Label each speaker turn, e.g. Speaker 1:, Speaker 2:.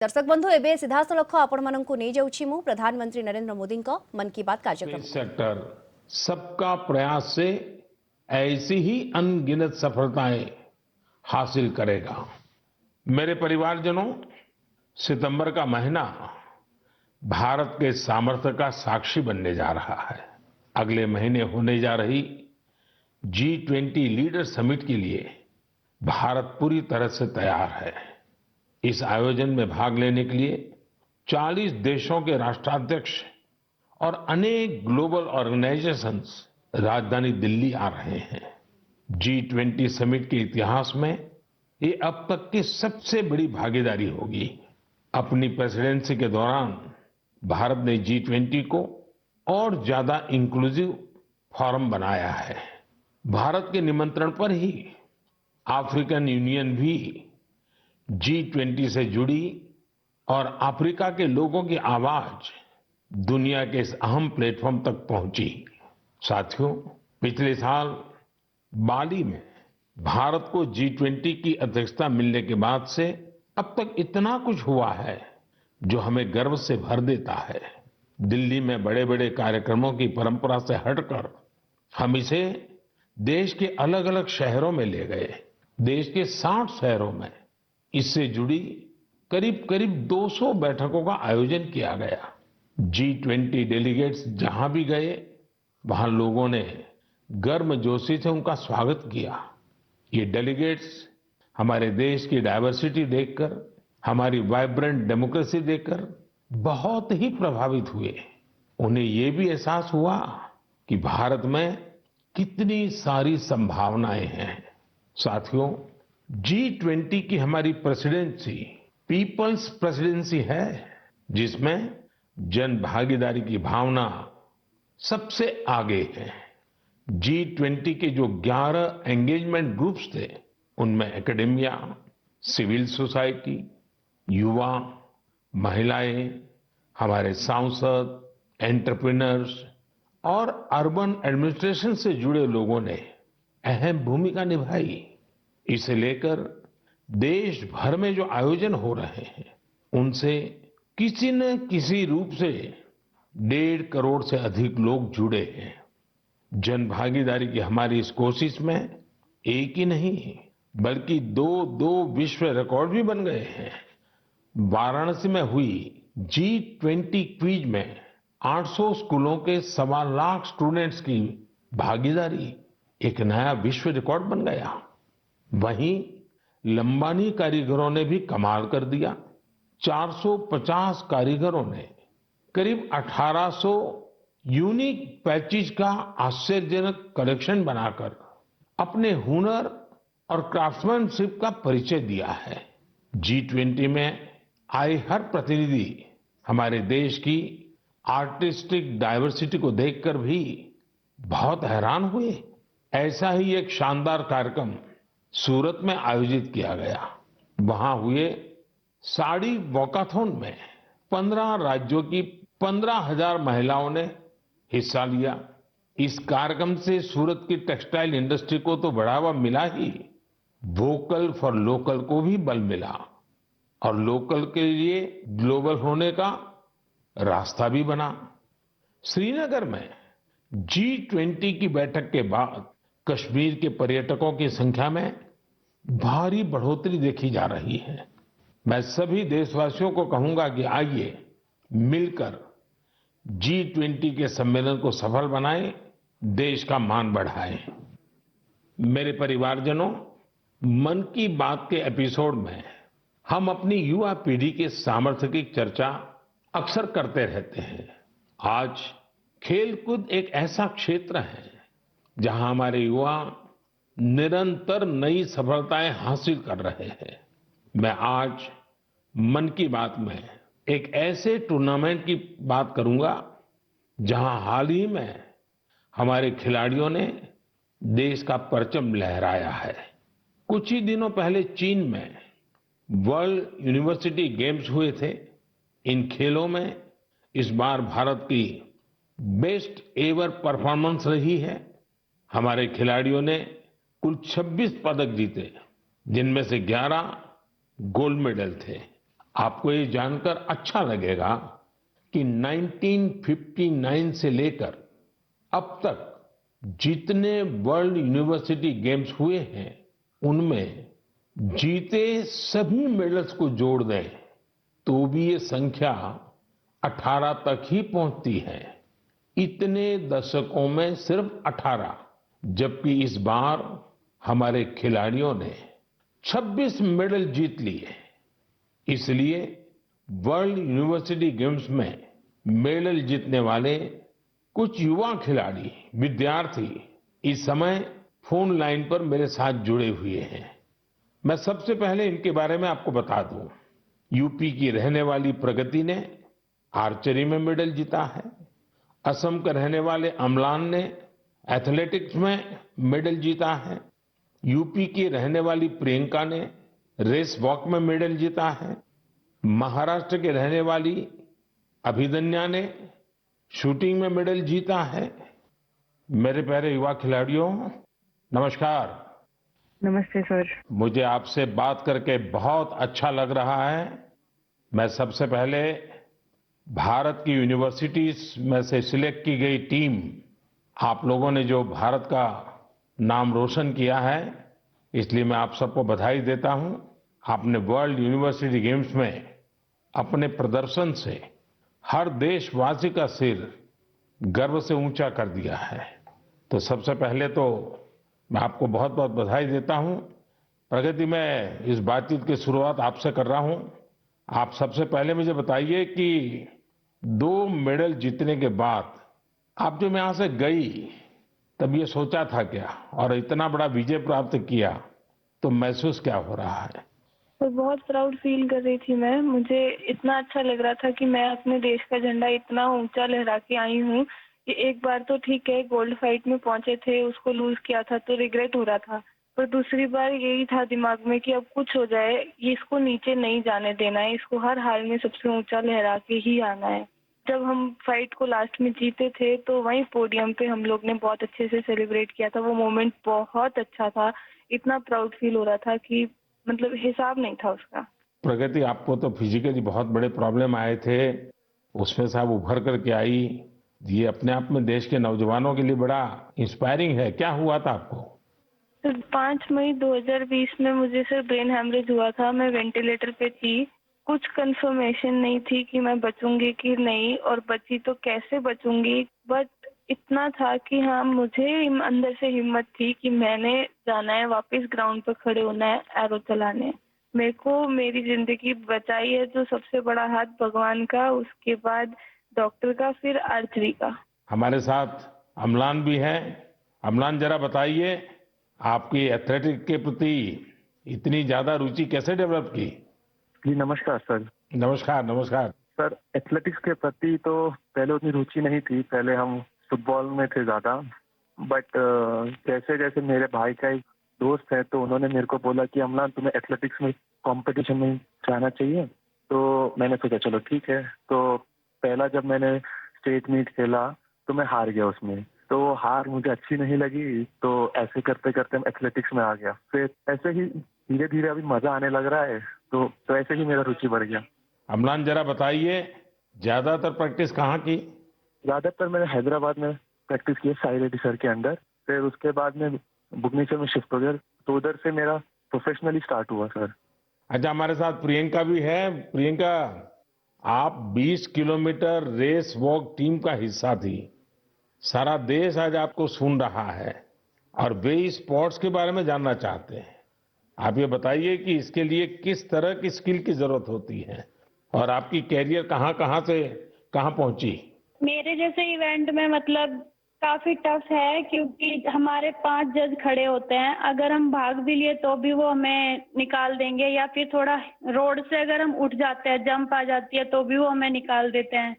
Speaker 1: दर्शक बंधु एबे सीधासलख आपण माननकु नै जाउछि मु प्रधानमंत्री नरेंद्र मोदी मन की बात कार्यक्रम।
Speaker 2: सेक्टर सबका प्रयास से ऐसी ही अनगिनत सफलताएं हासिल करेगा। मेरे परिवारजनों, सितंबर का महीना भारत के सामर्थ्य का साक्षी बनने जा रहा है। अगले महीने होने जा रही G20 लीडर समिट के लिए भारत पूरी तरह से तैयार है। इस आयोजन में भाग लेने के लिए 40 देशों के राष्ट्राध्यक्ष और अनेक ग्लोबल ऑर्गेनाइजेशंस राजधानी दिल्ली आ रहे हैं। G20 समिट के इतिहास में ये अब तक की सबसे बड़ी भागीदारी होगी। अपनी प्रेसिडेंसी के दौरान भारत ने G20 को और ज्यादा इंक्लूसिव फोरम बनाया है। भारत के निमंत्रण पर ही अफ्रीकन यूनियन भी G20 से जुड़ी और अफ्रीका के लोगों की आवाज दुनिया के इस अहम प्लेटफॉर्म तक पहुंची। साथियों, पिछले साल बाली में भारत को G20 की अध्यक्षता मिलने के बाद से अब तक इतना कुछ हुआ है जो हमें गर्व से भर देता है। दिल्ली में बड़े बड़े कार्यक्रमों की परंपरा से हटकर हम इसे देश के अलग अलग शहरों में ले गए। देश के 60 शहरों में इससे जुड़ी करीब करीब 200 बैठकों का आयोजन किया गया। G20 डेलीगेट्स जहां भी गए वहां लोगों ने गर्मजोशी से उनका स्वागत किया। ये डेलीगेट्स हमारे देश की डायवर्सिटी देखकर, हमारी वाइब्रेंट डेमोक्रेसी देखकर बहुत ही प्रभावित हुए। उन्हें ये भी एहसास हुआ कि भारत में कितनी सारी संभावनाएं हैं। साथियों, G20 की हमारी प्रेसिडेंसी पीपल्स प्रेसिडेंसी है, जिसमें जन भागीदारी की भावना सबसे आगे है। G20 के जो 11 एंगेजमेंट ग्रुप्स थे, उनमें एकेडेमिया, सिविल सोसाइटी, युवा, महिलाएं, हमारे सांसद, एंटरप्रेन्योर्स और अर्बन एडमिनिस्ट्रेशन से जुड़े लोगों ने अहम भूमिका निभाई। इसे लेकर देश भर में जो आयोजन हो रहे हैं, उनसे किसी न किसी रूप से 1.5 करोड़ से अधिक लोग जुड़े हैं। जन भागीदारी की हमारी इस कोशिश में एक ही नहीं बल्कि दो विश्व रिकॉर्ड भी बन गए हैं। वाराणसी में हुई G20 क्विज में 800 स्कूलों के 1.25 लाख स्टूडेंट्स की भागीदारी एक नया विश्व रिकॉर्ड बन गया। वहीं लंबानी कारीगरों ने भी कमाल कर दिया। 450 कारीगरों ने करीब 1800 यूनिक पैचेज का आश्चर्यजनक कलेक्शन बनाकर अपने हुनर और क्राफ्ट्समैनशिप का परिचय दिया है। G20 में आए हर प्रतिनिधि हमारे देश की आर्टिस्टिक डायवर्सिटी को देखकर भी बहुत हैरान हुए। ऐसा ही एक शानदार कार्यक्रम सूरत में आयोजित किया गया। वहां हुए साड़ी वॉकाथॉन में 15 राज्यों की 15,000 महिलाओं ने हिस्सा लिया। इस कार्यक्रम से सूरत की टेक्सटाइल इंडस्ट्री को तो बढ़ावा मिला ही, वोकल फॉर लोकल को भी बल मिला और लोकल के लिए ग्लोबल होने का रास्ता भी बना। श्रीनगर में G20 की बैठक के बाद कश्मीर के पर्यटकों की संख्या में भारी बढ़ोतरी देखी जा रही है। मैं सभी देशवासियों को कहूंगा कि आइए मिलकर G20 के सम्मेलन को सफल बनाएं, देश का मान बढ़ाएं। मेरे परिवारजनों, मन की बात के एपिसोड में हम अपनी युवा पीढ़ी के सामर्थ्य की चर्चा अक्सर करते रहते हैं। आज खेलकूद एक ऐसा क्षेत्र है जहां हमारे युवा निरंतर नई सफलताएं हासिल कर रहे हैं। मैं आज मन की बात में एक ऐसे टूर्नामेंट की बात करूंगा जहां हाल ही में हमारे खिलाड़ियों ने देश का परचम लहराया है। कुछ ही दिनों पहले चीन में वर्ल्ड यूनिवर्सिटी गेम्स हुए थे। इन खेलों में इस बार भारत की बेस्ट एवर परफॉर्मेंस रही है। हमारे खिलाड़ियों ने कुल 26 पदक जीते, जिनमें से 11 गोल्ड मेडल थे। आपको ये जानकर अच्छा लगेगा कि 1959 से लेकर अब तक जितने वर्ल्ड यूनिवर्सिटी गेम्स हुए हैं उनमें जीते सभी मेडल्स को जोड़ दें तो भी ये संख्या 18 तक ही पहुंचती है। इतने दशकों में सिर्फ 18, जबकि इस बार हमारे खिलाड़ियों ने 26 मेडल जीत लिए। इसलिए वर्ल्ड यूनिवर्सिटी गेम्स में मेडल जीतने वाले कुछ युवा खिलाड़ी, विद्यार्थी इस समय फोन लाइन पर मेरे साथ जुड़े हुए हैं। मैं सबसे पहले इनके बारे में आपको बता दूं। यूपी की रहने वाली प्रगति ने आर्चरी में मेडल जीता है। असम के रहने वाले अमलान ने एथलेटिक्स में मेडल जीता है। यूपी की रहने वाली प्रियंका ने रेस वॉक में मेडल जीता है। महाराष्ट्र के रहने वाली अभिदन्या ने शूटिंग में मेडल जीता है। मेरे प्यारे युवा खिलाड़ियों, नमस्कार।
Speaker 3: नमस्ते सर।
Speaker 2: मुझे आपसे बात करके बहुत अच्छा लग रहा है। मैं सबसे पहले भारत की यूनिवर्सिटीज में से सिलेक्ट की गई टीम, आप लोगों ने जो भारत का नाम रोशन किया है, इसलिए मैं आप सबको बधाई देता हूं। आपने वर्ल्ड यूनिवर्सिटी गेम्स में अपने प्रदर्शन से हर देशवासी का सिर गर्व से ऊंचा कर दिया है। तो सबसे पहले तो मैं आपको बहुत बहुत बधाई देता हूं। प्रगति, मैं इस बातचीत की शुरुआत आपसे कर रहा हूं। आप सबसे पहले मुझे बताइए कि 2 मेडल जीतने के बाद आप जब यहां से गई तब ये सोचा था क्या, और इतना बड़ा विजय प्राप्त किया तो महसूस क्या हो रहा है?
Speaker 3: तो बहुत प्राउड फील कर रही थी मैं। मुझे इतना अच्छा लग रहा था कि मैं अपने देश का झंडा इतना ऊंचा लहरा के आई हूँ कि एक बार तो ठीक है गोल्ड फाइट में पहुंचे थे, उसको लूज किया था तो रिग्रेट हो रहा था, पर दूसरी बार यही था दिमाग में कि अब कुछ हो जाए, ये इसको नीचे नहीं जाने देना है, इसको हर हाल में सबसे ऊंचा लहरा के ही आना है। जब हम फाइट को लास्ट में जीते थे तो वहीं पोडियम पे हम लोग ने बहुत अच्छे से सेलिब्रेट किया था। वो मोमेंट बहुत अच्छा था। इतना प्राउड फील हो रहा था कि मतलब हिसाब नहीं था उसका।
Speaker 2: प्रगति, आपको तो फिजिकली बहुत बड़े प्रॉब्लम आए थे, उसमें से आप उभर करके आई। ये अपने आप में देश के नौजवानों के लिए बड़ा इंस्पायरिंग है। क्या हुआ था आपको?
Speaker 3: तो 5 मई 2020 में मुझे सर ब्रेन हैमरेज हुआ था। मैं वेंटिलेटर पे थी। कुछ कंफर्मेशन नहीं थी कि मैं बचूंगी कि नहीं, और बची तो कैसे बचूंगी, बट इतना था कि हाँ, मुझे अंदर से हिम्मत थी कि मैंने जाना है, वापस ग्राउंड पर खड़े होना है, एरो चलाने। मेरे को मेरी जिंदगी बचाई है जो सबसे बड़ा हाथ भगवान का, उसके बाद डॉक्टर का, फिर आर्चरी का।
Speaker 2: हमारे साथ अमलान भी है। अमलान, जरा बताइए, आपकी एथलेटिक के प्रति इतनी ज्यादा रुचि कैसे डेवलप की?
Speaker 4: जी नमस्कार सर।
Speaker 2: नमस्कार, नमस्कार।
Speaker 4: सर, एथलेटिक्स के प्रति तो पहले उतनी रुचि नहीं थी। पहले हम फुटबॉल में थे ज़्यादा, बट जैसे जैसे मेरे भाई का एक दोस्त है तो उन्होंने मेरे को बोला कि अमलान, तुम्हें एथलेटिक्स में कंपटीशन में जाना चाहिए। तो मैंने सोचा चलो ठीक है। तो पहला जब मैंने स्टेट मीट खेला तो मैं हार गया उसमें। तो हार मुझे अच्छी नहीं लगी, तो ऐसे करते करते मैं एथलेटिक्स में आ गया। फिर ऐसे ही धीरे धीरे अभी मजा आने लग रहा है, तो ऐसे ही मेरा रुचि बढ़ गया।
Speaker 2: अमलान, जरा बताइए, ज्यादातर प्रैक्टिस कहाँ की?
Speaker 4: ज्यादातर मैंने हैदराबाद में प्रैक्टिस की है, साई रेड्डी सर के अंडर। फिर उसके बाद में भुवनेश्वर में शिफ्ट हो गया, तो उधर से मेरा प्रोफेशनली स्टार्ट हुआ सर।
Speaker 2: अच्छा, हमारे साथ प्रियंका भी है। प्रियंका, आप 20 किलोमीटर रेस वॉक टीम का हिस्सा थी। सारा देश आज आपको सुन रहा है और वे इस स्पोर्ट्स के बारे में जानना चाहते हैं। आप ये बताइए कि इसके लिए किस तरह की स्किल की जरूरत होती है और आपकी कैरियर कहाँ कहाँ से कहाँ पहुंची?
Speaker 5: मेरे जैसे इवेंट में मतलब काफी टफ है, क्योंकि हमारे 5 जज खड़े होते हैं। अगर हम भाग भी लिए तो भी वो हमें निकाल देंगे, या फिर थोड़ा रोड से अगर हम उठ जाते हैं, जंप आ जाती है तो भी वो हमें निकाल देते हैं।